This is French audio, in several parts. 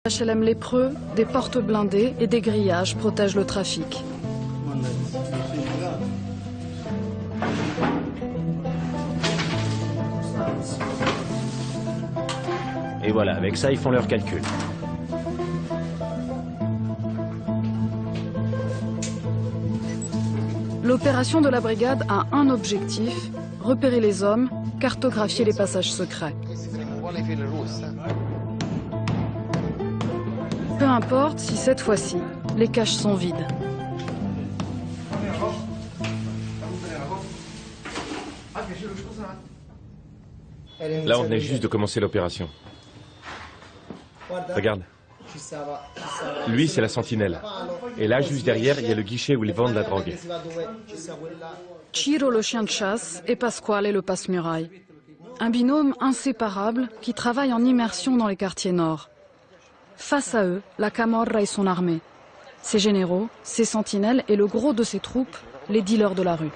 HLM lépreux, des portes blindées et des grillages protègent le trafic. Et voilà, avec ça, ils font leur calcul. L'opération de la brigade a un objectif, repérer les hommes, cartographier les passages secrets. Peu importe si cette fois-ci, les caches sont vides. Là, on venait juste de commencer l'opération. Regarde. Lui, c'est la sentinelle. Et là, juste derrière, il y a le guichet où ils vendent la drogue. Ciro, le chien de chasse, et Pasquale, le passe-muraille. Un binôme inséparable qui travaille en immersion dans les quartiers nord. Face à eux, la Camorra et son armée. Ses généraux, ses sentinelles et le gros de ses troupes, les dealers de la rue.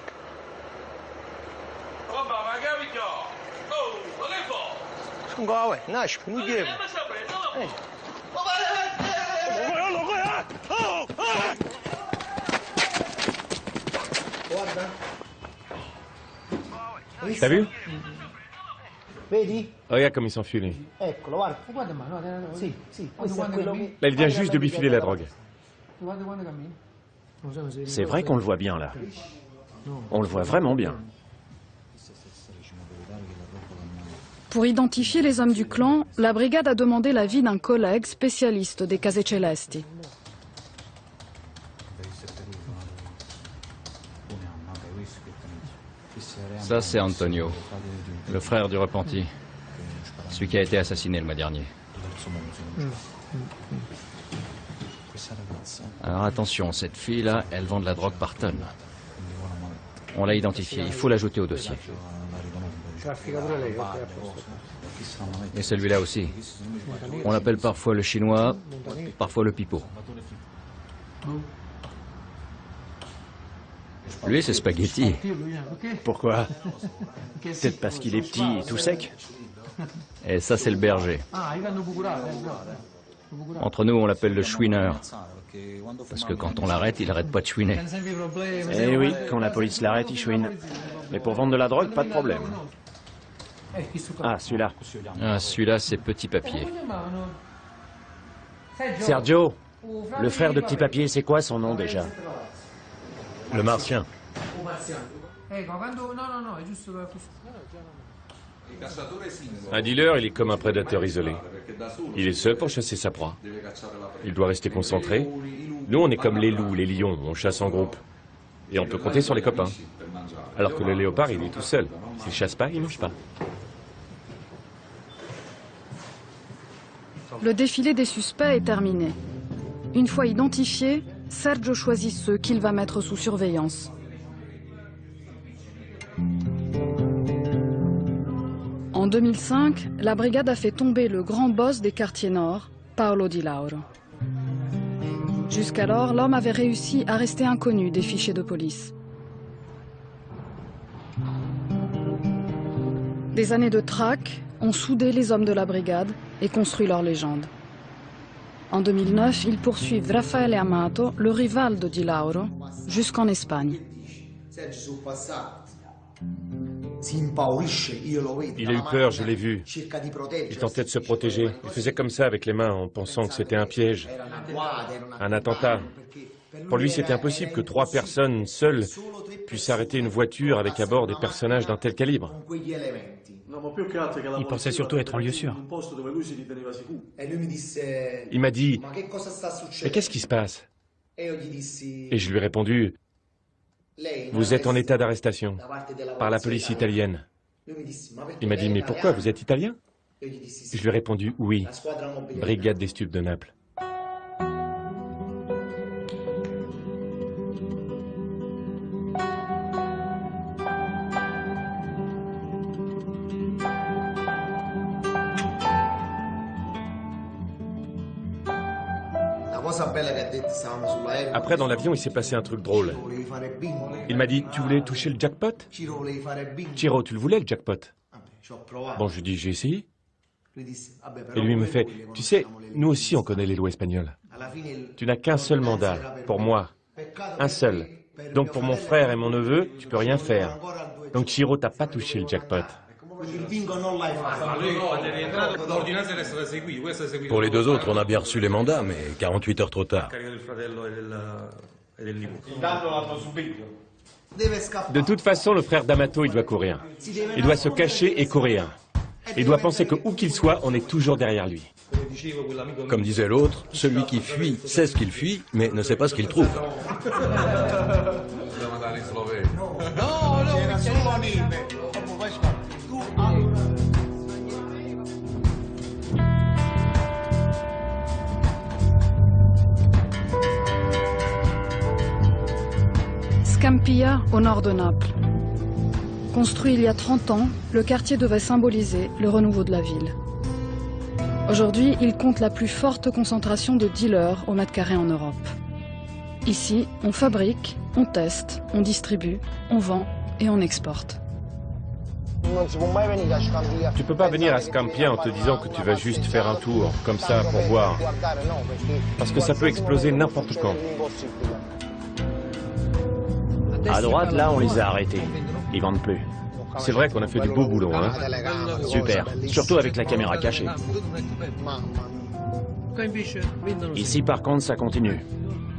T'as vu? Regarde comme il s'enfuit, lui. Là, il vient juste de lui filer la drogue. C'est vrai qu'on le voit bien, là. On le voit vraiment bien. Pour identifier les hommes du clan, la brigade a demandé l'avis d'un collègue spécialiste des Case Celesti. Ça, c'est Antonio, le frère du repenti. Celui qui a été assassiné le mois dernier. Alors attention, cette fille-là, elle vend de la drogue par tonne. On l'a identifiée, il faut l'ajouter au dossier. Et celui-là aussi. On l'appelle parfois le chinois, parfois le pipeau. Lui, c'est Spaghetti. Pourquoi? Peut-être parce qu'il est petit et tout sec? Et ça, c'est le berger. Entre nous, on l'appelle le chouineur. Parce que quand on l'arrête, il arrête pas de chouiner. Eh oui, quand la police l'arrête, il chouine. Mais pour vendre de la drogue, pas de problème. Ah, celui-là. Ah, celui-là, c'est Petit Papier. Sergio, le frère de Petit Papier, c'est quoi son nom déjà? Le martien. Un dealer, il est comme un prédateur isolé. Il est seul pour chasser sa proie. Il doit rester concentré. Nous, on est comme les loups, les lions, on chasse en groupe. Et on peut compter sur les copains. Alors que le léopard, il est tout seul. S'il chasse pas, il mange pas. Le défilé des suspects est terminé. Une fois identifiés, Sergio choisit ceux qu'il va mettre sous surveillance. En 2005, la brigade a fait tomber le grand boss des quartiers nord, Paolo Di Lauro. Jusqu'alors, l'homme avait réussi à rester inconnu des fichiers de police. Des années de traque ont soudé les hommes de la brigade et construit leur légende. En 2009, ils poursuivent Raffaele Amato, le rival de Di Lauro, jusqu'en Espagne. Il a eu peur, je l'ai vu. Il tentait de se protéger. Il faisait comme ça avec les mains en pensant que c'était un piège, un attentat. Pour lui, c'était impossible que 3 personnes seules puissent arrêter une voiture avec à bord des personnages d'un tel calibre. Il pensait surtout être en lieu sûr. Il m'a dit « Mais qu'est-ce qui se passe ?» Et je lui ai répondu « Vous êtes en état d'arrestation par la police italienne. » Il m'a dit « Mais pourquoi, vous êtes italien ?» Je lui ai répondu « Oui, brigade des stupes de Naples. » Après, dans l'avion, il s'est passé un truc drôle. Il m'a dit, tu voulais toucher le jackpot? Ciro, tu le voulais, le jackpot? Bon, je lui ai dit, j'ai essayé. Et lui me fait, tu sais, nous aussi on connaît les lois espagnoles. Tu n'as qu'un seul mandat, pour moi, un seul. Donc pour mon frère et mon neveu, tu peux rien faire. Donc Chiro, t'as pas touché le jackpot. Pour les deux autres, on a bien reçu les mandats, mais 48 heures trop tard. De toute façon, le frère d'Amato, il doit courir. Il doit se cacher et courir. Il doit penser que où qu'il soit, on est toujours derrière lui. Comme disait l'autre, celui qui fuit sait ce qu'il fuit, mais ne sait pas ce qu'il trouve. Scampia, au nord de Naples. Construit il y a 30 ans, le quartier devait symboliser le renouveau de la ville. Aujourd'hui, il compte la plus forte concentration de dealers au mètre carré en Europe. Ici, on fabrique, on teste, on distribue, on vend et on exporte. Tu peux pas venir à Scampia en te disant que tu vas juste faire un tour, comme ça, pour voir. Parce que ça peut exploser n'importe quand. À droite, là, on les a arrêtés. Ils vendent plus. C'est vrai qu'on a fait du beau boulot, hein. Super. Surtout avec la caméra cachée. Ici, par contre, ça continue.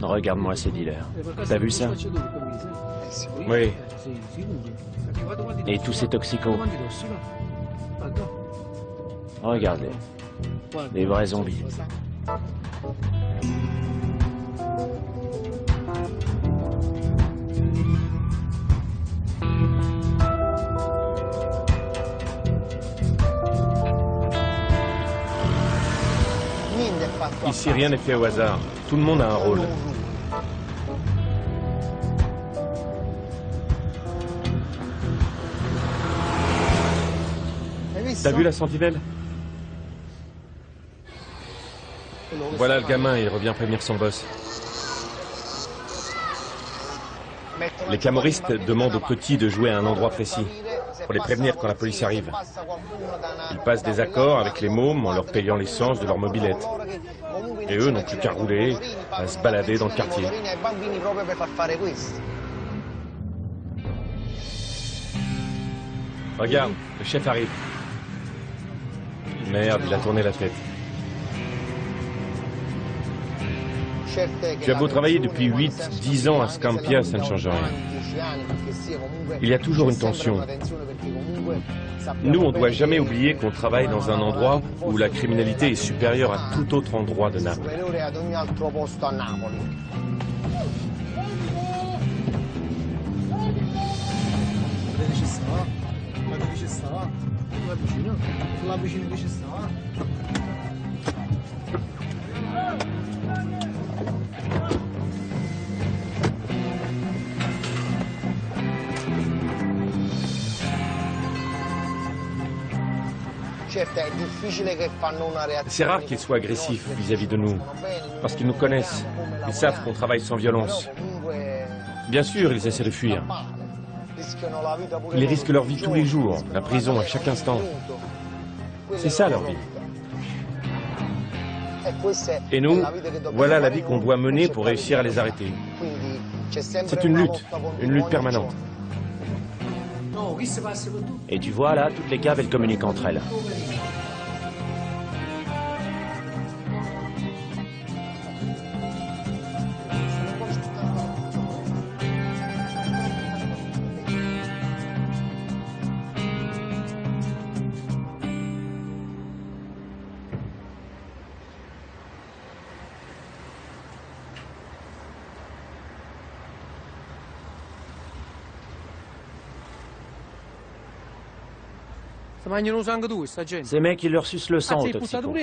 Regarde-moi ces dealers. T'as vu ça? Oui. Et tous ces toxicos. Regarde-les. Des vrais zombies. Ici, rien n'est fait au hasard. Tout le monde a un rôle. T'as vu la sentinelle? Voilà le gamin, il revient prévenir son boss. Les camoristes demandent aux petits de jouer à un endroit précis, pour les prévenir quand la police arrive. Ils passent des accords avec les mômes en leur payant l'essence de leur mobilette. Et eux n'ont plus qu'à rouler, à se balader dans le quartier. Regarde, le chef arrive. Merde, il a tourné la tête. Tu as beau travailler depuis 8-10 ans à Scampia, ça ne change rien. Il y a toujours une tension. Nous, on ne doit jamais oublier qu'on travaille dans un endroit où la criminalité est supérieure à tout autre endroit de Naples. C'est rare qu'ils soient agressifs vis-à-vis de nous, parce qu'ils nous connaissent. Ils savent qu'on travaille sans violence. Bien sûr, ils essaient de fuir. Ils risquent leur vie tous les jours, la prison à chaque instant. C'est ça leur vie. Et nous, voilà la vie qu'on doit mener pour réussir à les arrêter. C'est une lutte permanente. Et tu vois, là, toutes les caves, elles communiquent entre elles. Ces mecs, ils leur sucent le sang aux toxicos.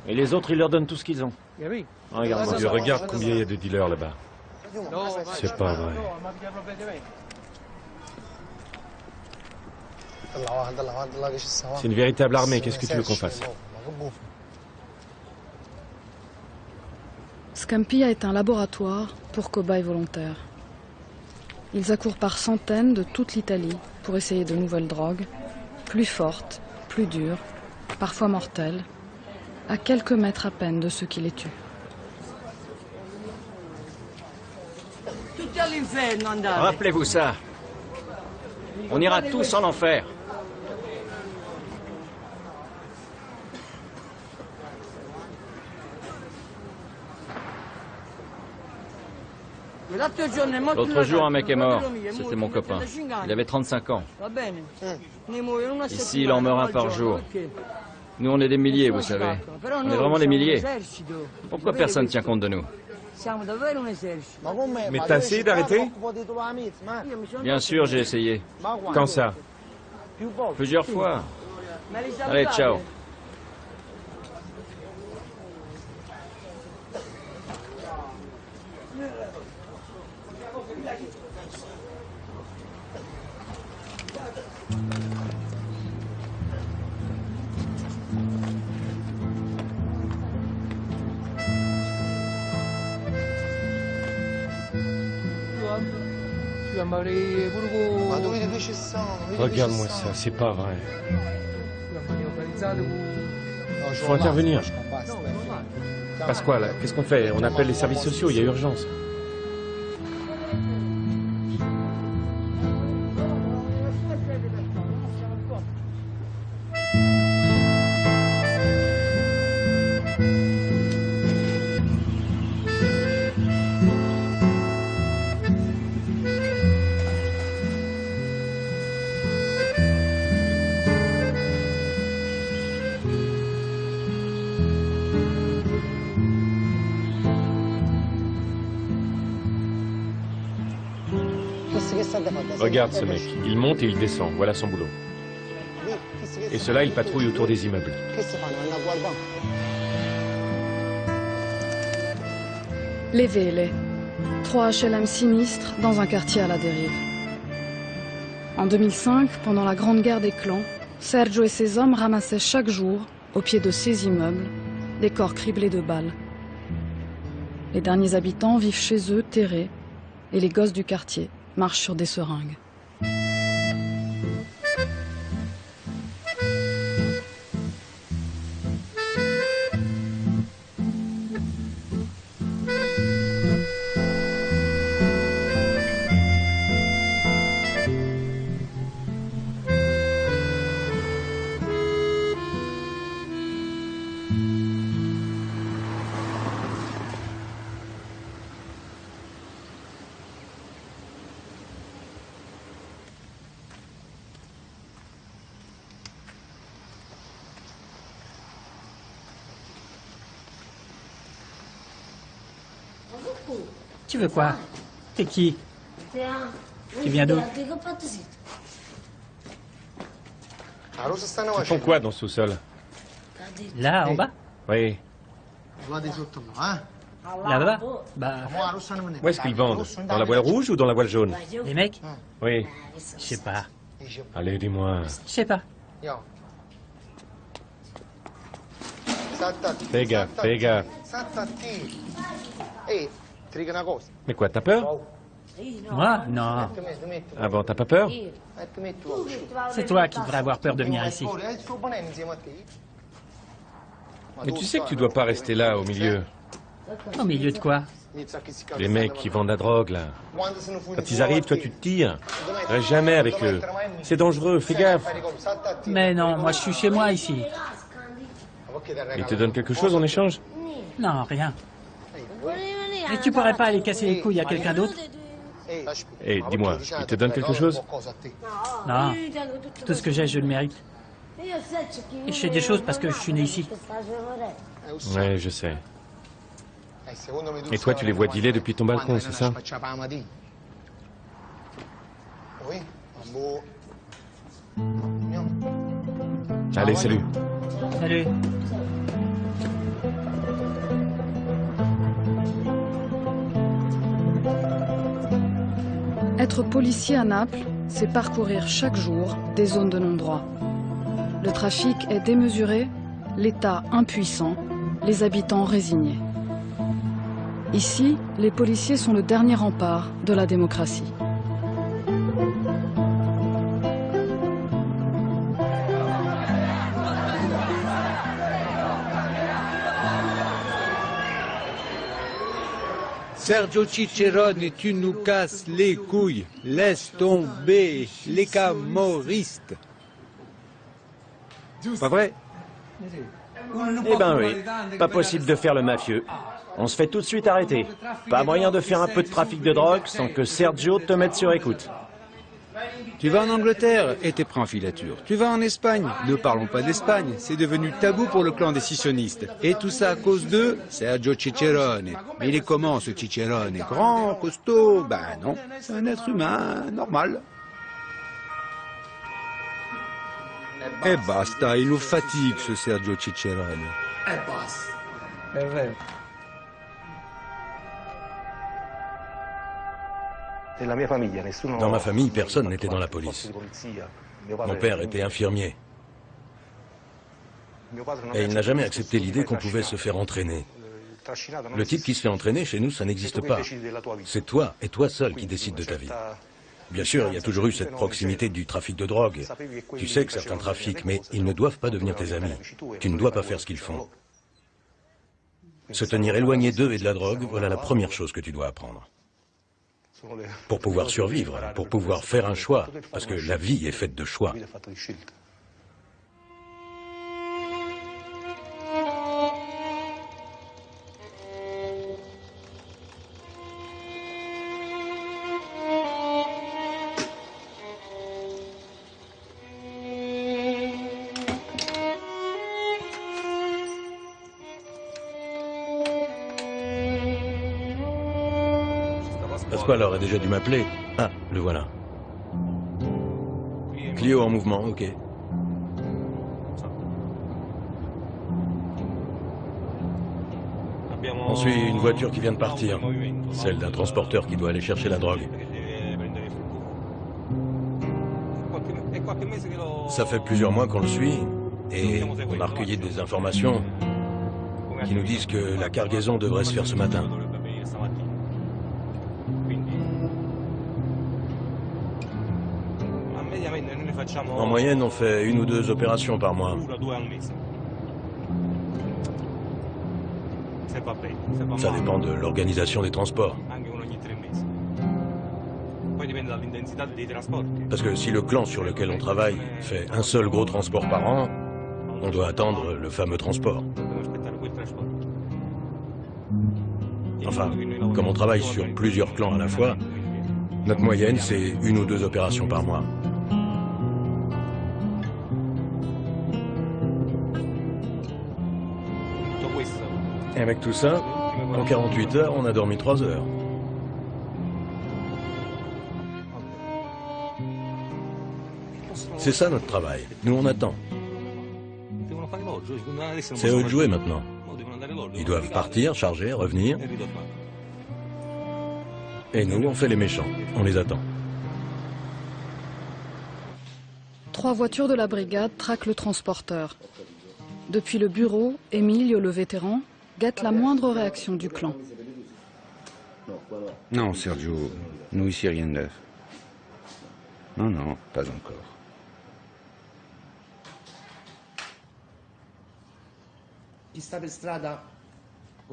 Et les autres, ils leur donnent tout ce qu'ils ont. Regarde-moi. Dieu, regarde combien il y a de dealers là-bas. C'est pas vrai. C'est une véritable armée, qu'est-ce que tu veux qu'on fasse? Scampia est un laboratoire pour cobayes volontaires. Ils accourent par centaines de toute l'Italie pour essayer de nouvelles drogues, plus fortes, plus dures, parfois mortels, à quelques mètres à peine de ceux qui les tuent. Rappelez-vous ça. On ira tous en enfer. L'autre jour, un mec est mort. C'était mon copain. Il avait 35 ans. Ici, il en meurt un par jour. Nous, on est des milliers, vous savez. On est vraiment des milliers. Pourquoi personne ne tient compte de nous? Mais t'as essayé d'arrêter? Bien sûr, j'ai essayé. Quand ça? Plusieurs fois. Allez, ciao. Regarde-moi ça, c'est pas vrai. Faut intervenir. Pasquale, qu'est-ce qu'on fait? On appelle les services sociaux, il y a urgence. Regarde ce mec, il monte et il descend, voilà son boulot. Et ceux-là, ils patrouillent autour des immeubles. Les Vele, 3 HLM sinistres dans un quartier à la dérive. En 2005, pendant la Grande Guerre des clans, Sergio et ses hommes ramassaient chaque jour, au pied de ces immeubles, des corps criblés de balles. Les derniers habitants vivent chez eux, terrés, et les gosses du quartier marchent sur des seringues. Tu veux quoi? T'es qui? Tu viens d'où? Ils font quoi dans ce sous-sol? Là, en bas? Oui. Là-bas? Bah, Où est-ce qu'ils vendent? Dans la voile rouge ou dans la voile jaune? les mecs? Oui. Je sais pas. Allez, dis-moi. Je sais pas. Fais gaffe, fais gaffe. Mais quoi, t'as peur? Moi? Non. Ah bon, t'as pas peur? C'est toi qui devrais avoir peur de venir ici. Mais tu sais que tu dois pas rester là, au milieu. Au milieu de quoi? Les mecs qui vendent la drogue, là. Quand ils arrivent, toi, tu te tires. Reste jamais avec eux. C'est dangereux, fais gaffe. Mais non, moi je suis chez moi ici. Ils te donnent quelque chose en échange? Non, rien. Et tu pourrais pas aller casser les couilles à quelqu'un d'autre? Eh, dis-moi, ils te donnent quelque chose? Non. Tout ce que j'ai, je le mérite. Et je fais des choses parce que je suis né ici. Ouais, je sais. Et toi, tu les vois dealer depuis ton balcon, c'est ça? Allez, salut. Salut. Être policier à Naples, c'est parcourir chaque jour des zones de non-droit. Le trafic est démesuré, l'État impuissant, les habitants résignés. Ici, les policiers sont le dernier rempart de la démocratie. Sergio Cicerone, tu nous casses les couilles. Laisse tomber les camorristes. Pas vrai? Eh ben oui, pas possible de faire le mafieux. On se fait tout de suite arrêter. Pas moyen de faire un peu de trafic de drogue sans que Sergio te mette sur écoute. Tu vas en Angleterre et t'es pris en filature. Tu vas en Espagne. Ne parlons pas d'Espagne. C'est devenu tabou pour le clan décisioniste. Et tout ça à cause de Sergio Cicerone. Mais il est comment ce Cicerone? Grand, costaud? Ben non, c'est un être humain normal. Eh basta, il nous fatigue ce Sergio Cicerone. Dans ma famille, personne n'était dans la police. Mon père était infirmier. Et il n'a jamais accepté l'idée qu'on pouvait se faire entraîner. Le type qui se fait entraîner, chez nous, ça n'existe pas. C'est toi, et toi seul, qui décides de ta vie. Bien sûr, il y a toujours eu cette proximité du trafic de drogue. Tu sais que certains trafiquent, mais ils ne doivent pas devenir tes amis. Tu ne dois pas faire ce qu'ils font. Se tenir éloigné d'eux et de la drogue, voilà la première chose que tu dois apprendre. Pour pouvoir survivre, pour pouvoir faire un choix, parce que la vie est faite de choix. Pasquale aurait déjà dû m'appeler. Ah, le voilà. Clio en mouvement, ok. On suit une voiture qui vient de partir. Celle d'un transporteur qui doit aller chercher la drogue. Ça fait plusieurs mois qu'on le suit et on a recueilli des informations qui nous disent que la cargaison devrait se faire ce matin. En moyenne, on fait 1 ou 2 opérations par mois. Ça dépend de l'organisation des transports. Parce que si le clan sur lequel on travaille fait un seul gros transport par an, on doit attendre le fameux transport. Enfin, comme on travaille sur plusieurs clans à la fois, notre moyenne, c'est 1 ou 2 opérations par mois. Et avec tout ça, en 48 heures, on a dormi 3 heures. C'est ça notre travail. Nous, on attend. C'est eux de jouer maintenant. Ils doivent partir, charger, revenir. Et nous, on fait les méchants. On les attend. 3 voitures de la brigade traquent le transporteur. Depuis le bureau, Emilio, le vétéran, guette la moindre réaction du clan. Non, Sergio, nous ici rien de neuf. Non, non, pas encore.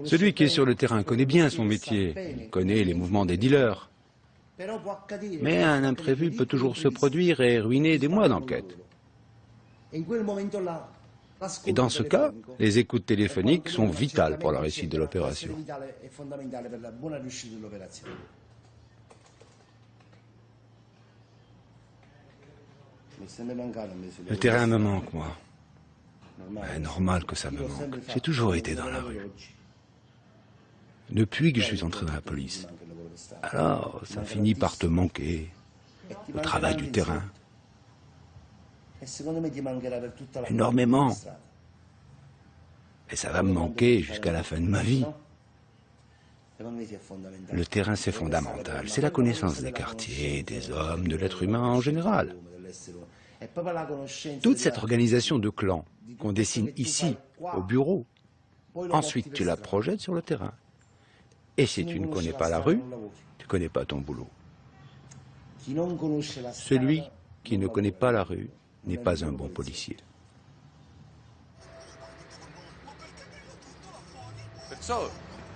Celui qui est sur le terrain connaît bien son métier, il connaît les mouvements des dealers. Mais un imprévu peut toujours se produire et ruiner des mois d'enquête. Et dans ce cas, les écoutes téléphoniques sont vitales pour la réussite de l'opération. Le terrain me manque, moi. C'est normal que ça me manque. J'ai toujours été dans la rue. Depuis que je suis entré dans la police. Alors, ça finit par te manquer. Le travail du terrain. Énormément. Et ça va me manquer jusqu'à la fin de ma vie. Le terrain, c'est fondamental. C'est la connaissance des quartiers, des hommes, de l'être humain en général. Toute cette organisation de clans qu'on dessine ici, au bureau, ensuite tu la projettes sur le terrain. Et si tu ne connais pas la rue, tu ne connais pas ton boulot. Celui qui ne connaît pas la rue n'est pas un bon policier.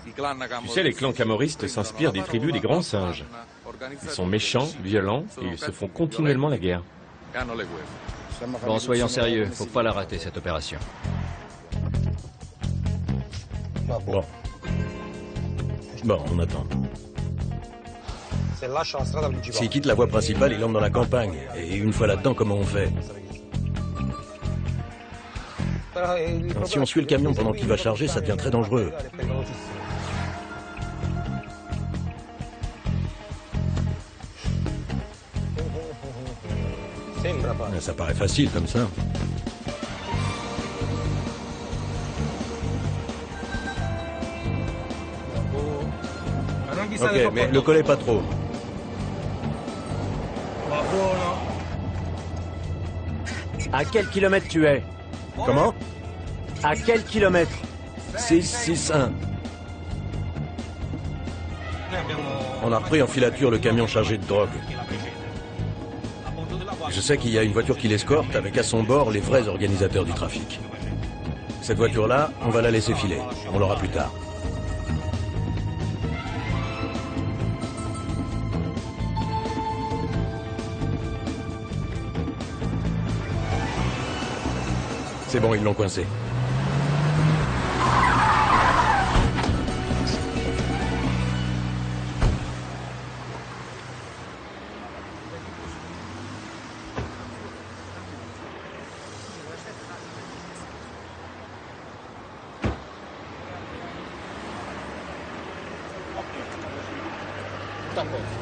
Tu sais, les clans camoristes s'inspirent des tribus des grands singes. Ils sont méchants, violents, et ils se font continuellement la guerre. Bon, soyons sérieux, faut pas la rater cette opération. Bon. Bon, on attend. S'il quitte la voie principale, il entre dans la campagne. Et une fois là-dedans, comment on fait? Alors, si on suit le camion pendant qu'il va charger, ça devient très dangereux. Ça paraît facile comme ça. Ok, mais le collez pas trop. À quel kilomètre tu es? Comment? À quel kilomètre? 661. On a repris en filature le camion chargé de drogue. Je sais qu'il y a une voiture qui l'escorte avec à son bord les vrais organisateurs du trafic. Cette voiture-là, on va la laisser filer. On l'aura plus tard. C'est bon, ils l'ont coincé.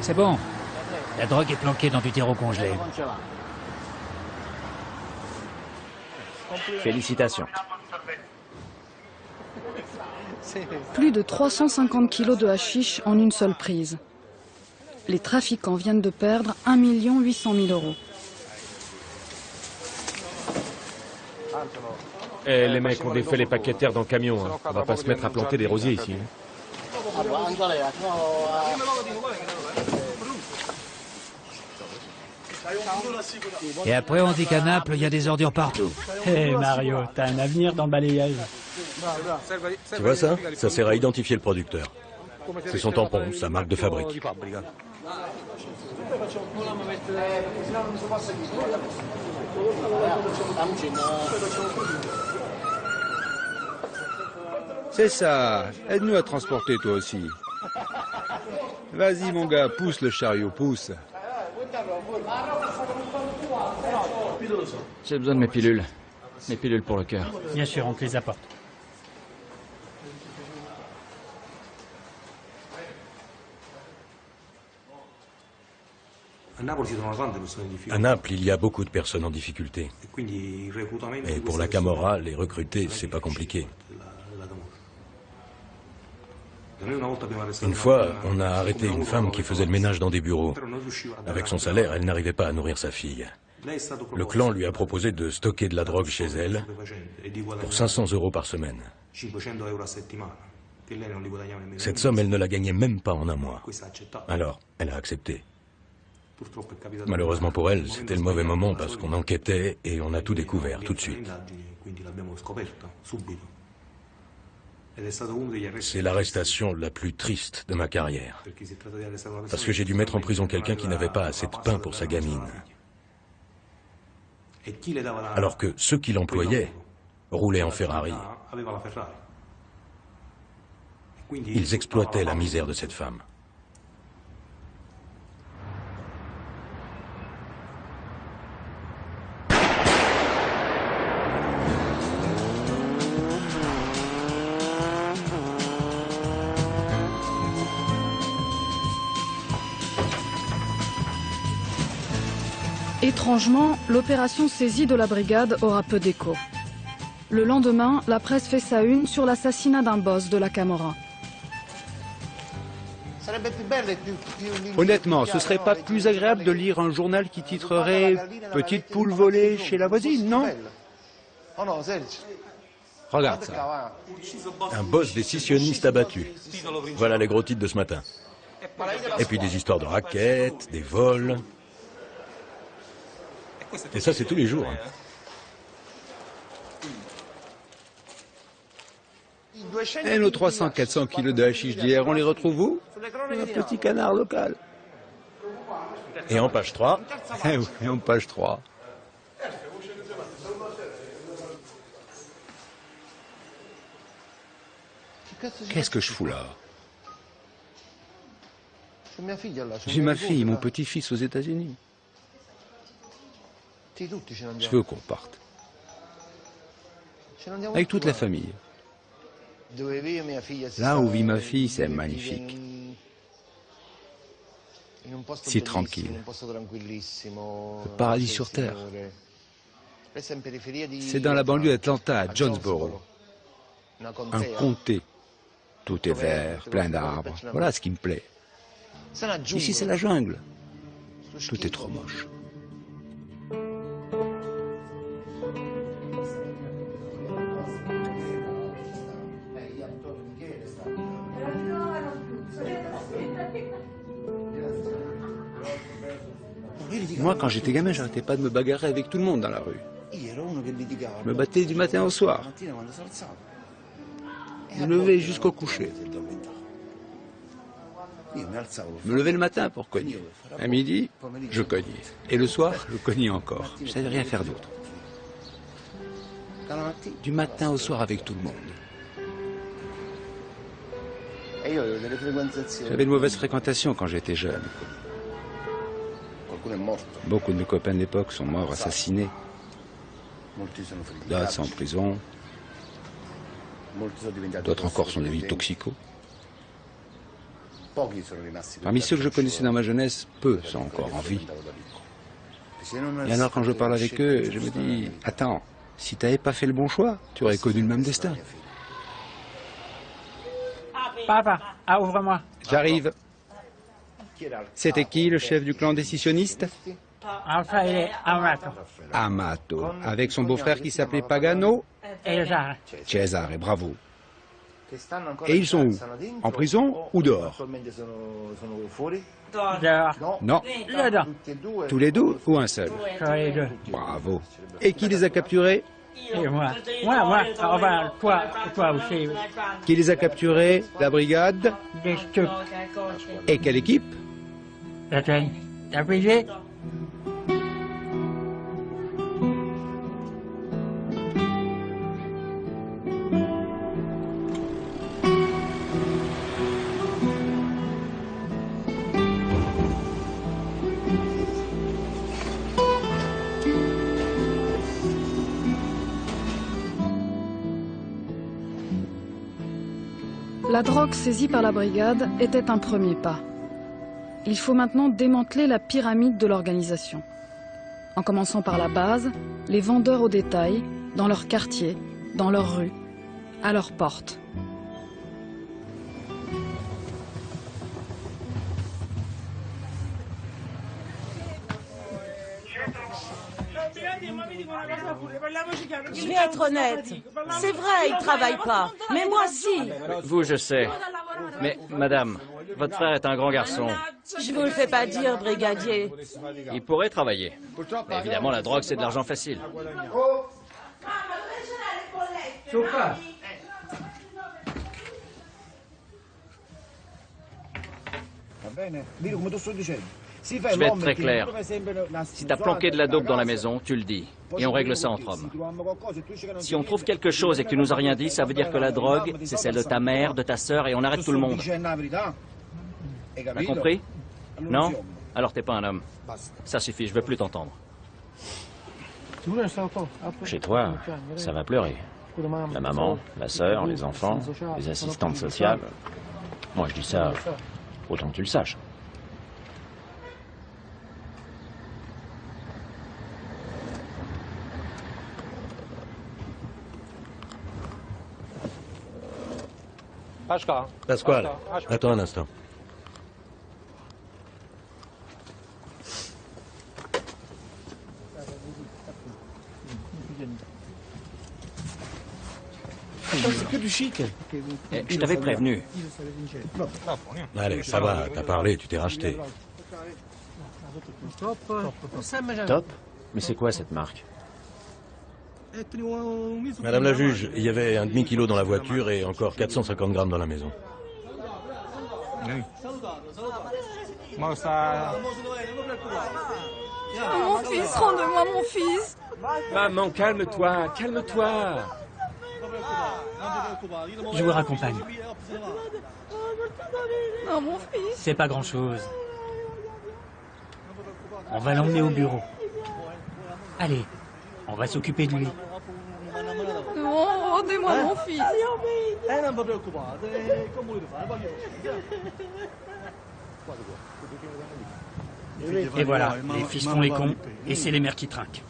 C'est bon. La drogue est planquée dans du terreau congelé. Félicitations. Plus de 350 kilos de hashish en une seule prise. Les trafiquants viennent de perdre 1 800 000 euros. Eh, les mecs, on défait les paquets de terre dans le camion. Hein. On va pas se mettre à planter des rosiers ici. Hein. Et après, on dit qu'à Naples, il y a des ordures partout. Hé Mario, t'as un avenir dans le balayage. Tu vois ça? Ça sert à identifier le producteur. C'est son tampon, sa marque de fabrique. C'est ça. Aide-nous à transporter toi aussi. Vas-y mon gars, pousse le chariot, pousse. J'ai besoin de mes pilules. Mes pilules pour le cœur. Bien sûr, on te les apporte. À Naples, il y a beaucoup de personnes en difficulté. Et pour la Camorra, les recruter, c'est pas compliqué. Une fois, on a arrêté une femme qui faisait le ménage dans des bureaux. Avec son salaire, elle n'arrivait pas à nourrir sa fille. Le clan lui a proposé de stocker de la drogue chez elle pour 500 € par semaine. Cette somme, elle ne la gagnait même pas en un mois. Alors, elle a accepté. Malheureusement pour elle, c'était le mauvais moment parce qu'on enquêtait et on a tout découvert tout de suite. C'est l'arrestation la plus triste de ma carrière. Parce que j'ai dû mettre en prison quelqu'un qui n'avait pas assez de pain pour sa gamine. Alors que ceux qui l'employaient roulaient en Ferrari. Ils exploitaient la misère de cette femme. Étrangement, l'opération saisie de la brigade aura peu d'écho. Le lendemain, la presse fait sa une sur l'assassinat d'un boss de la Camorra. Honnêtement, ce serait pas plus agréable de lire un journal qui titrerait « Petite poule volée chez la voisine », non? Regarde ça. Un boss décisioniste abattu. Voilà les gros titres de ce matin. Et puis des histoires de raquettes, des vols. Et ça, c'est tous les jours. Et nos 300-400 kilos de hashish d'hier, on les retrouve où? Un petit canard local. Et en page 3, Eh oui, en page 3. Qu'est-ce que je fous là? J'ai ma fille, mon petit-fils aux États-Unis. Je veux qu'on parte. Avec toute la famille. Là où vit ma fille, c'est magnifique. Si tranquille. Le paradis sur terre. C'est dans la banlieue d'Atlanta, à Jonesboro. Un comté. Tout est vert, plein d'arbres. Voilà ce qui me plaît. Ici, c'est la jungle. Tout est trop moche. Moi, quand j'étais gamin, j'arrêtais pas de me bagarrer avec tout le monde dans la rue. Je me battais du matin au soir. Je me levais jusqu'au coucher. Je me levais le matin pour cogner. À midi, je cognais. Et le soir, je cognais encore. Je savais rien faire d'autre. Du matin au soir avec tout le monde. J'avais de mauvaises fréquentations quand j'étais jeune. Beaucoup de mes copains de l'époque sont morts assassinés. D'autres sont en prison. D'autres encore sont devenus toxicos. Parmi ceux que je connaissais dans ma jeunesse, peu sont encore en vie. Et alors quand je parle avec eux, je me dis, attends, si tu n'avais pas fait le bon choix, tu aurais connu le même destin. Papa, ouvre-moi. J'arrive. C'était qui le chef du clan décisionniste? Enfin, il est Amato. Amato, avec son beau-frère qui s'appelait Pagano. Et le Zara. Cesare, bravo. Et ils sont où? En prison ou dehors? Dehors. Non. Dedans. Tous les deux ou un seul? Sur les deux. Bravo. Et qui les a capturés? Et moi. Enfin, toi aussi. Qui les a capturés? La brigade? Des stucs. Et quelle équipe? La traîne. T'as pigé? La drogue saisie par la brigade était un premier pas. Il faut maintenant démanteler la pyramide de l'organisation. En commençant par la base, les vendeurs au détail, dans leur quartier, dans leurs rues, à leurs portes. Je vais être honnête. C'est vrai, il travaille pas. Mais moi, si. Vous, je sais. Mais, madame, votre frère est un grand garçon. Je vous le fais pas dire, brigadier. Il pourrait travailler. Mais évidemment, la drogue, c'est de l'argent facile. Je vais être très clair. Si t'as planqué de la dope dans la maison, tu le dis. Et on règle ça entre hommes. Si on trouve quelque chose et que tu nous as rien dit, ça veut dire que la drogue, c'est celle de ta mère, de ta sœur, et on arrête tout le monde. T'as compris? Non? Alors t'es pas un homme. Ça suffit, je veux plus t'entendre. chez toi, ça va pleurer. La maman, la sœur, les enfants, les assistantes sociales. Moi, je dis ça, autant que tu le saches. Pasquale, attends un instant. C'est que du chic. Je t'avais prévenu. Allez, ça va, t'as parlé, tu t'es racheté. Top? Mais c'est quoi cette marque? Madame la juge, il y avait un demi-kilo dans la voiture et encore 450 grammes dans la maison. Mon fils, rendez-moi mon fils. Maman, calme-toi, calme-toi. Je vous raccompagne. Non, mon fils. C'est pas grand-chose. On va l'emmener au bureau. Allez, on va s'occuper de lui. Non, rendez-moi mon fils. Et voilà, les fils font les cons, et c'est les mères qui trinquent.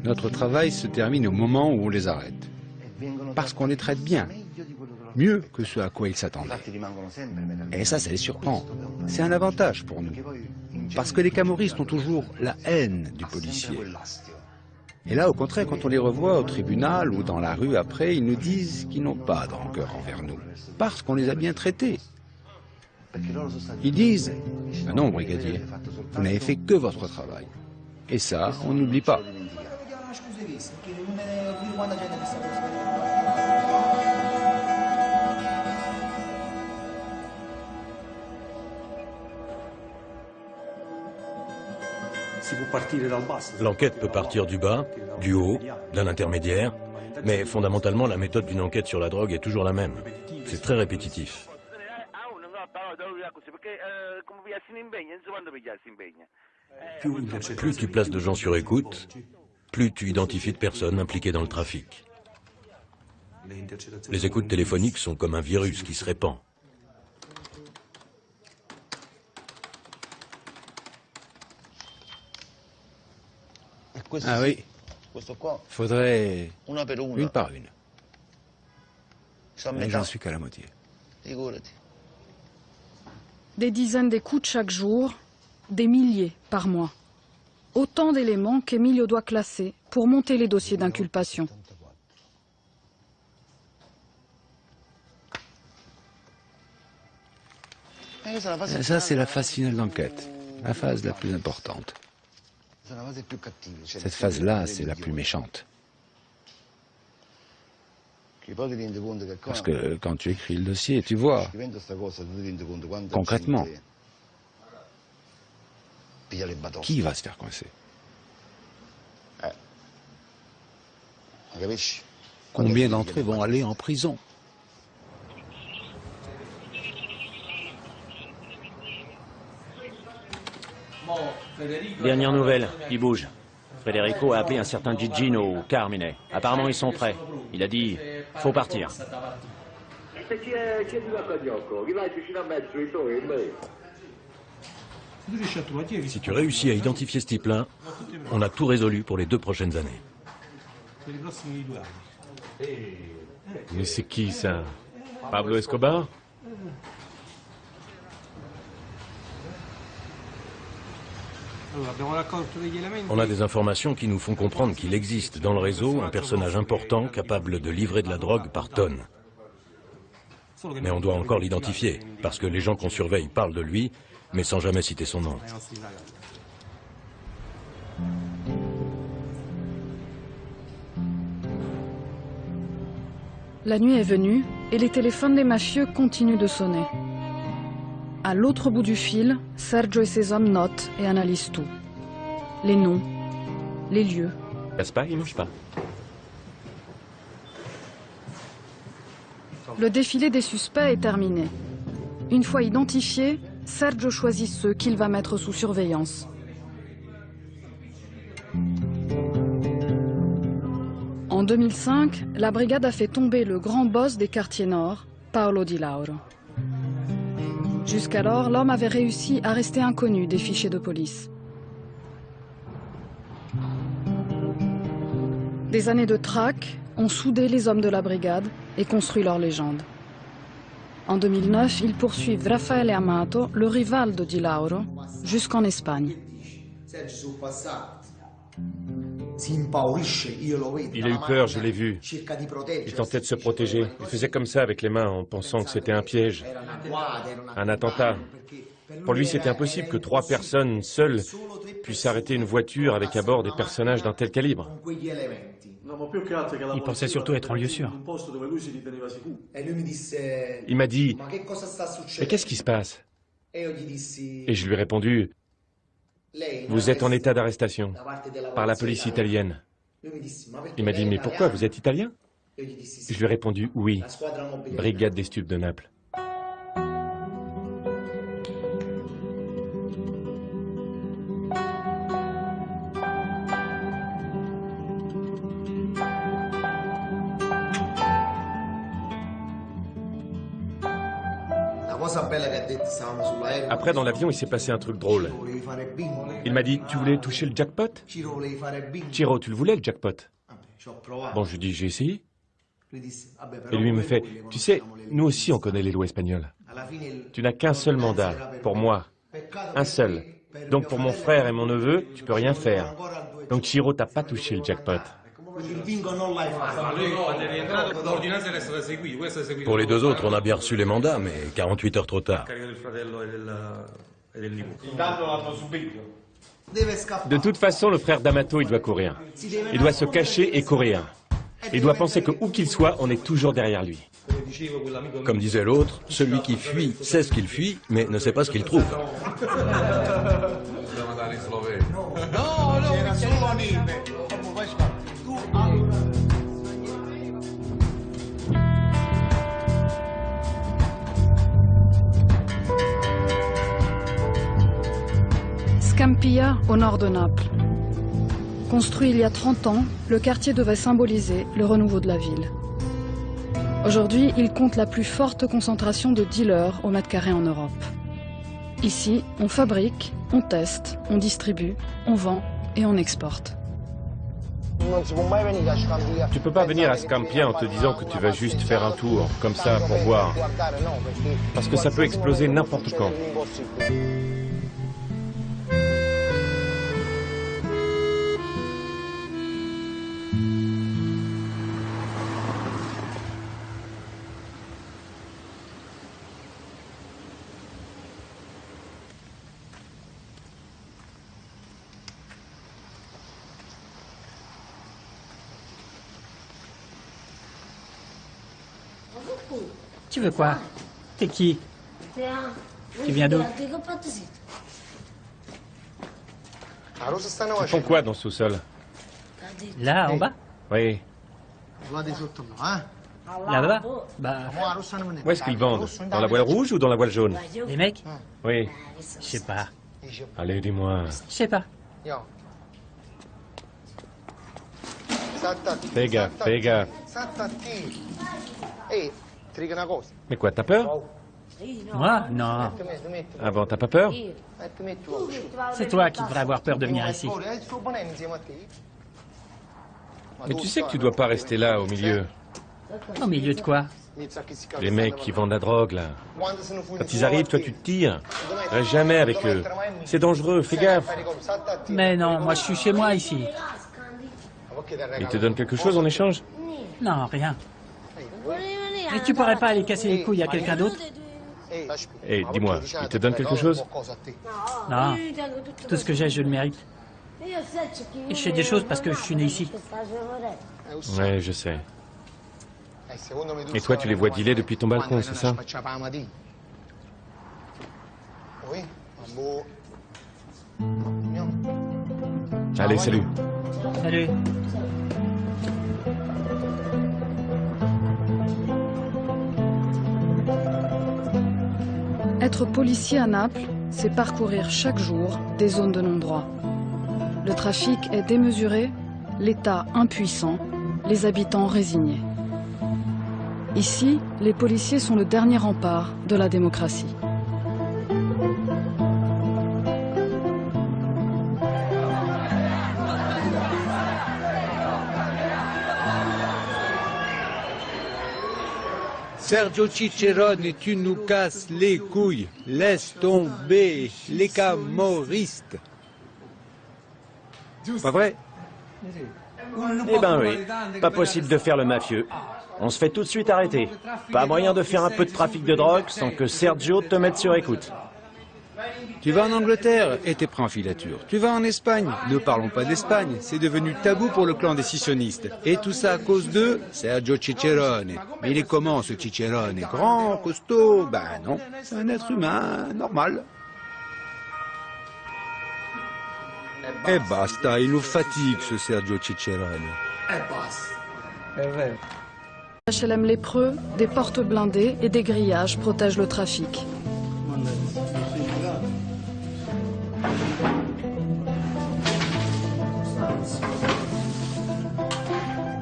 Notre travail se termine au moment où on les arrête. Parce qu'on les traite bien, mieux que ce à quoi ils s'attendaient. Et ça les surprend. C'est un avantage pour nous. Parce que les camoristes ont toujours la haine du policier. Et là, au contraire, quand on les revoit au tribunal ou dans la rue après, ils nous disent qu'ils n'ont pas de rancœur envers nous. Parce qu'on les a bien traités. Ils disent « Non, brigadier, vous n'avez fait que votre travail. » Et ça, on n'oublie pas. L'enquête peut partir du bas, du haut, d'un intermédiaire, mais fondamentalement, la méthode d'une enquête sur la drogue est toujours la même. C'est très répétitif. Plus tu places de gens sur écoute, plus tu identifies de personnes impliquées dans le trafic. Les écoutes téléphoniques sont comme un virus qui se répand. Ah oui, faudrait une par une. Mais j'en suis qu'à la moitié. Des dizaines d'écoutes chaque jour, des milliers par mois. Autant d'éléments qu'Emilio doit classer pour monter les dossiers d'inculpation. Ça, c'est la phase finale d'enquête, la phase la plus importante. Cette phase-là, c'est la plus méchante. Parce que quand tu écris le dossier, tu vois, concrètement, qui va se faire coincer? Combien d'entre eux vont aller en prison? Dernière nouvelle, il bouge. Federico a appelé un certain Gigino ou Carmine. Apparemment, ils sont prêts. Il a dit, faut partir. Si tu réussis à identifier ce type-là, on a tout résolu pour les 2 prochaines années. Mais c'est qui ça? Pablo Escobar? On a des informations qui nous font comprendre qu'il existe dans le réseau un personnage important capable de livrer de la drogue par tonnes. Mais on doit encore l'identifier, parce que les gens qu'on surveille parlent de lui, mais sans jamais citer son nom. La nuit est venue et les téléphones des mafieux continuent de sonner. À l'autre bout du fil, Sergio et ses hommes notent et analysent tout. Les noms, les lieux. Gaspard, il mange pas. Le défilé des suspects est terminé. Une fois identifiés, Sergio choisit ceux qu'il va mettre sous surveillance. En 2005, la brigade a fait tomber le grand boss des quartiers nord, Paolo Di Lauro. Jusqu'alors, l'homme avait réussi à rester inconnu des fichiers de police. Des années de traque ont soudé les hommes de la brigade et construit leur légende. En 2009, ils poursuivent Raffaele Amato, le rival de Di Lauro, jusqu'en Espagne. Il a eu peur, je l'ai vu. Il tentait de se protéger. Il faisait comme ça avec les mains en pensant que c'était un piège, un attentat. Pour lui, c'était impossible que 3 personnes seules puissent arrêter une voiture avec à bord des personnages d'un tel calibre. Il pensait surtout être en lieu sûr. Il m'a dit « Mais qu'est-ce qui se passe ?» Et je lui ai répondu « Vous êtes en état d'arrestation par la police italienne. » Il m'a dit « Mais pourquoi, vous êtes italien ?» Je lui ai répondu « Oui, brigade des stupes de Naples. » Après, dans l'avion, il s'est passé un truc drôle. Il m'a dit, tu voulais toucher le jackpot? Ciro, tu le voulais, le jackpot? Bon, je lui dis, j'ai essayé. Et lui me fait, tu sais, nous aussi on connaît les lois espagnoles. Tu n'as qu'un seul mandat, pour moi. Un seul. Donc pour mon frère et mon neveu, tu peux rien faire. Donc Ciro, t'as pas touché le jackpot. Pour les 2 autres, on a bien reçu les mandats, mais 48 heures trop tard. De toute façon, le frère d'Amato, il doit courir. Il doit se cacher et courir. Il doit penser que où qu'il soit, on est toujours derrière lui. Comme disait l'autre, celui qui fuit sait ce qu'il fuit, mais ne sait pas ce qu'il trouve. Scampia, au nord de Naples. Construit il y a 30 ans, le quartier devait symboliser le renouveau de la ville. Aujourd'hui, il compte la plus forte concentration de dealers au mètre carré en Europe. Ici, on fabrique, on teste, on distribue, on vend et on exporte. Tu peux pas venir à Scampia en te disant que tu vas juste faire un tour, comme ça, pour voir. Parce que ça peut exploser n'importe quand. Tu veux quoi? T'es qui? Tu viens d'où? Ils font quoi dans ce sous-sol? Là, en bas? Oui. Là-bas? Bah, Où est-ce qu'ils vendent? Dans la voile rouge ou dans la voile jaune? les mecs? Oui. Je sais pas. Allez, dis-moi. Je sais pas. Fais gaffe, fais gaffe. Mais quoi, t'as peur? Moi? Non. Ah bon, t'as pas peur? C'est toi qui devrais avoir peur de venir ici. Mais tu sais que tu dois pas rester là, au milieu. Au milieu de quoi? Les mecs qui vendent la drogue, là. Quand ils arrivent, toi, tu te tires. Reste jamais avec eux. C'est dangereux, fais gaffe. Mais non, moi je suis chez moi ici. Ils te donnent quelque chose en échange? Non, rien. Et tu pourrais pas aller casser les couilles à quelqu'un d'autre? Eh, dis-moi, ils te donnent quelque chose? Non. Tout ce que j'ai, je le mérite. Et je fais des choses parce que je suis né ici. Ouais, je sais. Et toi, tu les vois dealer depuis ton balcon, c'est ça? Allez, salut. Salut. Être policier à Naples, c'est parcourir chaque jour des zones de non-droit. Le trafic est démesuré, l'État impuissant, les habitants résignés. Ici, les policiers sont le dernier rempart de la démocratie. Sergio Cicerone, tu nous casses les couilles. Laisse tomber les camorristes. Pas vrai? Eh ben oui, pas possible de faire le mafieux. On se fait tout de suite arrêter. Pas moyen de faire un peu de trafic de drogue sans que Sergio te mette sur écoute. Tu vas en Angleterre et t'es pris en filature. Tu vas en Espagne, ne parlons pas d'Espagne, c'est devenu tabou pour le clan des scissionistes. Et tout ça à cause de Sergio Cicerone. Mais il est comment ce Cicerone? Grand, costaud? Ben non, c'est un être humain normal. Eh basta, il nous fatigue ce Sergio Cicerone. HLM lépreux, des portes blindées et des grillages protègent le trafic.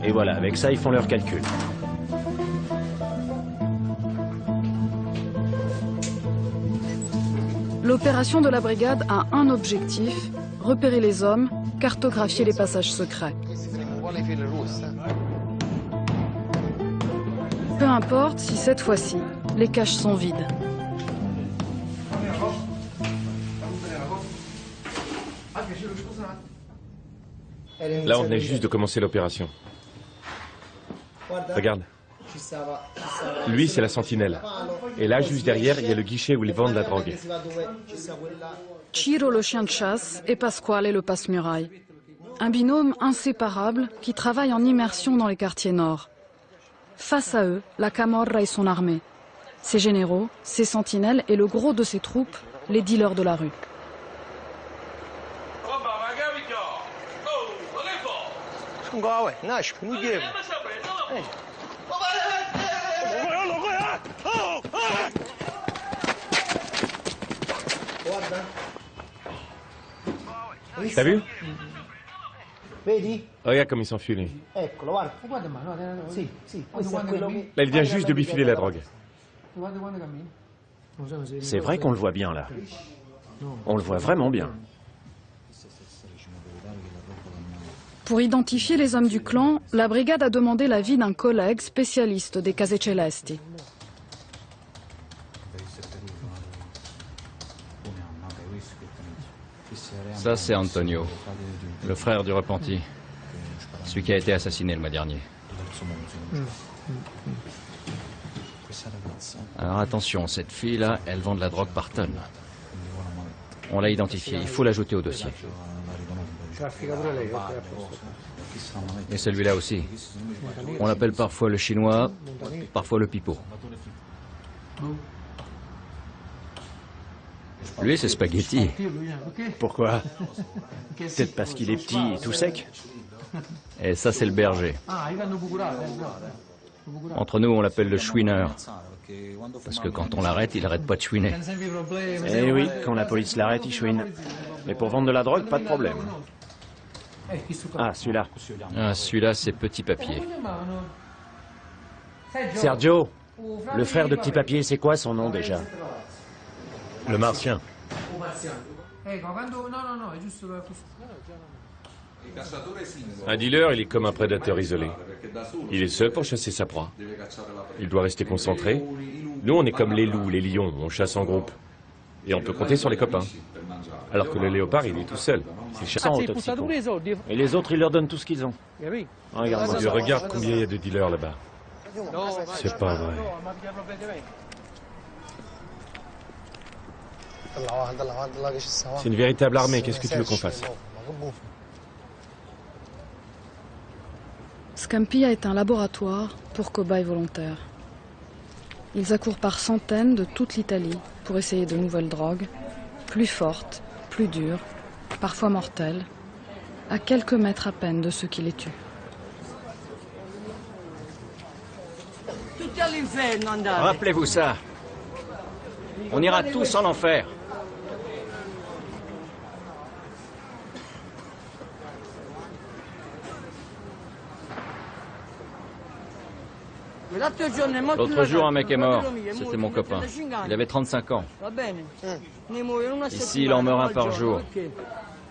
Et voilà, avec ça, ils font leurs calculs. L'opération de la brigade a un objectif, repérer les hommes, cartographier les passages secrets. Peu importe si cette fois-ci, les caches sont vides. Là, on venait juste de commencer l'opération. Regarde. Lui, c'est la sentinelle. Et là, juste derrière, il y a le guichet où ils vendent la drogue. Ciro, le chien de chasse, et Pasquale, le passe-muraille. Un binôme inséparable qui travaille en immersion dans les quartiers nord. Face à eux, la Camorra et son armée. Ses généraux, ses sentinelles et le gros de ses troupes, les dealers de la rue. T'as vu? Regarde comme ils s'enfuient, lui. Là, il vient juste de bifiler la drogue. C'est vrai qu'on le voit bien, là. On le voit vraiment bien. Pour identifier les hommes du clan, la brigade a demandé l'avis d'un collègue spécialiste des Case Celesti. Ça, c'est Antonio, le frère du repenti. Celui qui a été assassiné le mois dernier. Alors attention, cette fille-là, elle vend de la drogue par tonne. On l'a identifiée, il faut l'ajouter au dossier. Et celui-là aussi. On l'appelle parfois le chinois, parfois le pipeau. Lui, c'est Spaghetti. Pourquoi? Peut-être parce qu'il est petit et tout sec? Et ça, c'est le berger. Entre nous, on l'appelle le chouineur. Parce que quand on l'arrête, il n'arrête pas de chouiner. Eh oui, quand la police l'arrête, il chouine. Mais pour vendre de la drogue, pas de problème. Ah, celui-là. Ah, celui-là, c'est Petit Papier. Sergio, le frère de Petit Papier, c'est quoi son nom déjà? Le Martien. Un dealer, il est comme un prédateur isolé. Il est seul pour chasser sa proie. Il doit rester concentré. Nous, on est comme les loups, les lions, on chasse en groupe. Et on peut compter sur les copains. Alors que le léopard, il est tout seul. C'est chassant au toxico. Et les autres, ils leur donnent tout ce qu'ils ont. Regarde-moi. Je regarde combien il y a de dealers là-bas. C'est pas vrai. C'est une véritable armée, qu'est-ce que tu veux qu'on fasse? Scampia est un laboratoire pour cobayes volontaires. Ils accourent par centaines de toute l'Italie pour essayer de nouvelles drogues, plus fortes, plus dures, parfois mortelles, à quelques mètres à peine de ceux qui les tuent. Rappelez-vous ça. On ira tous en enfer. L'autre jour, un mec est mort. C'était mon copain. Il avait 35 ans. Ici, il en meurt un par jour.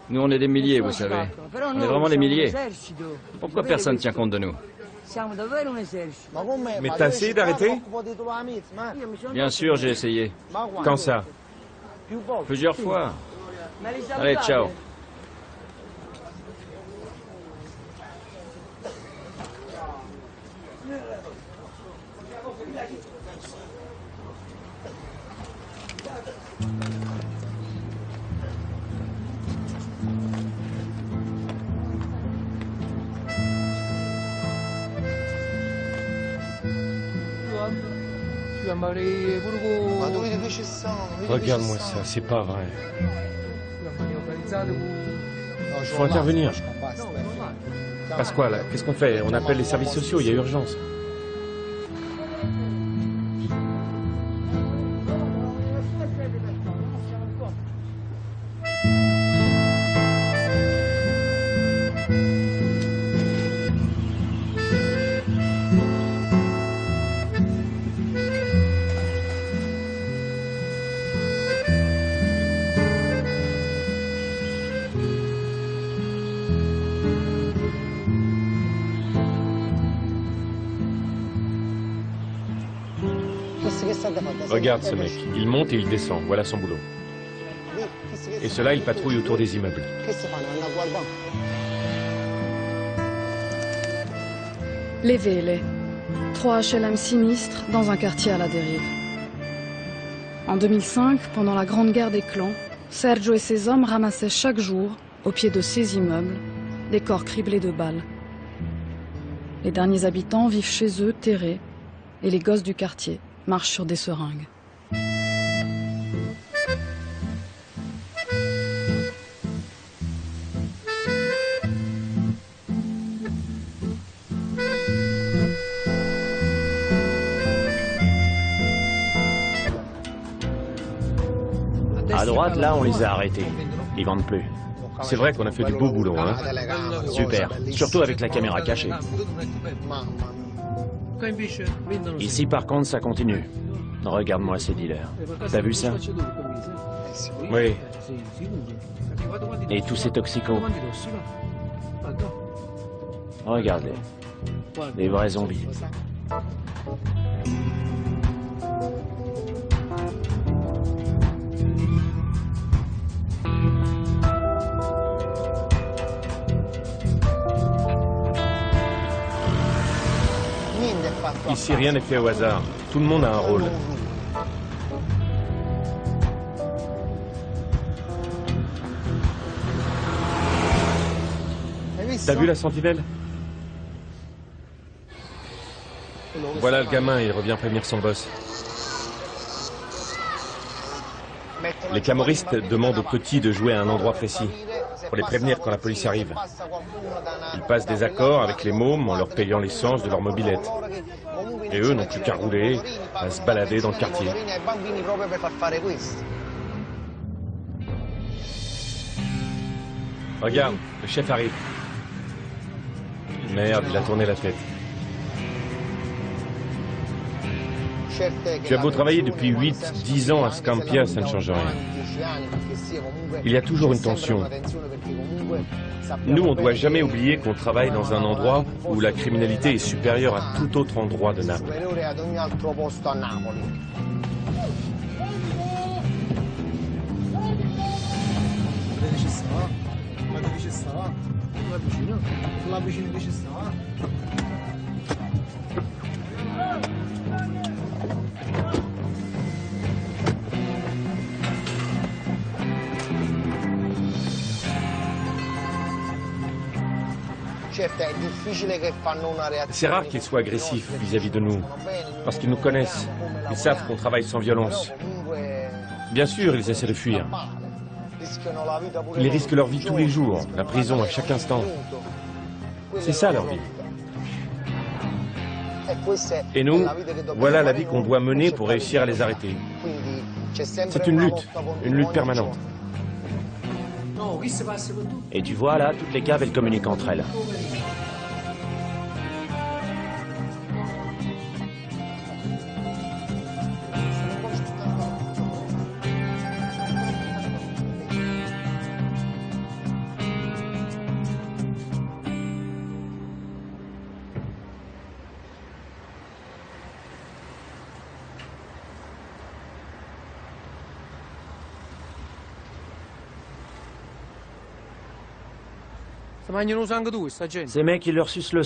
Nous, on est des milliers, vous savez. On est vraiment des milliers. Pourquoi personne ne tient compte de nous? Mais t'as essayé d'arrêter? Bien sûr, j'ai essayé. Quand ça? Plusieurs fois. Allez, ciao. Regarde-moi ça, c'est pas vrai. Faut intervenir. Pasquale, qu'est-ce qu'on fait? On appelle les services sociaux, il y a urgence. Regarde ce mec, il monte et il descend, voilà son boulot. Et ceux-là, ils patrouillent autour des immeubles. Les Vele, 3 HLM sinistres dans un quartier à la dérive. En 2005, pendant la Grande Guerre des clans, Sergio et ses hommes ramassaient chaque jour, au pied de ces immeubles, des corps criblés de balles. Les derniers habitants vivent chez eux, terrés, et les gosses du quartier marchent sur des seringues. À droite, là, on les a arrêtés. Ils vendent plus. C'est vrai qu'on a fait du beau boulot, hein? Super. Surtout avec la caméra cachée. Ici, par contre, ça continue. Regarde-moi ces dealers. T'as vu ça? Oui. Et tous ces toxicos. Regarde-les. Des vrais zombies. Ici, rien n'est fait au hasard. Tout le monde a un rôle. T'as vu la sentinelle? Voilà le gamin, il revient prévenir son boss. Les camoristes demandent aux petits de jouer à un endroit précis, pour les prévenir quand la police arrive. Ils passent des accords avec les mômes en leur payant l'essence de leur mobilette. Et eux n'ont plus qu'à rouler, à se balader dans le quartier. Regarde, le chef arrive. Merde, il a tourné la tête. Tu as beau travailler depuis 8-10 ans à Scampia, ça ne change rien. Il y a toujours une tension. Nous, on ne doit jamais oublier qu'on travaille dans un endroit où la criminalité est supérieure à tout autre endroit de Naples. C'est rare qu'ils soient agressifs vis-à-vis de nous, parce qu'ils nous connaissent. Ils savent qu'on travaille sans violence. Bien sûr, ils essaient de fuir. Ils risquent leur vie tous les jours, la prison à chaque instant. C'est ça leur vie. Et nous, voilà la vie qu'on doit mener pour réussir à les arrêter. C'est une lutte permanente. Et tu vois là, toutes les caves, elles communiquent entre elles. Ces mecs, ils leur sucent le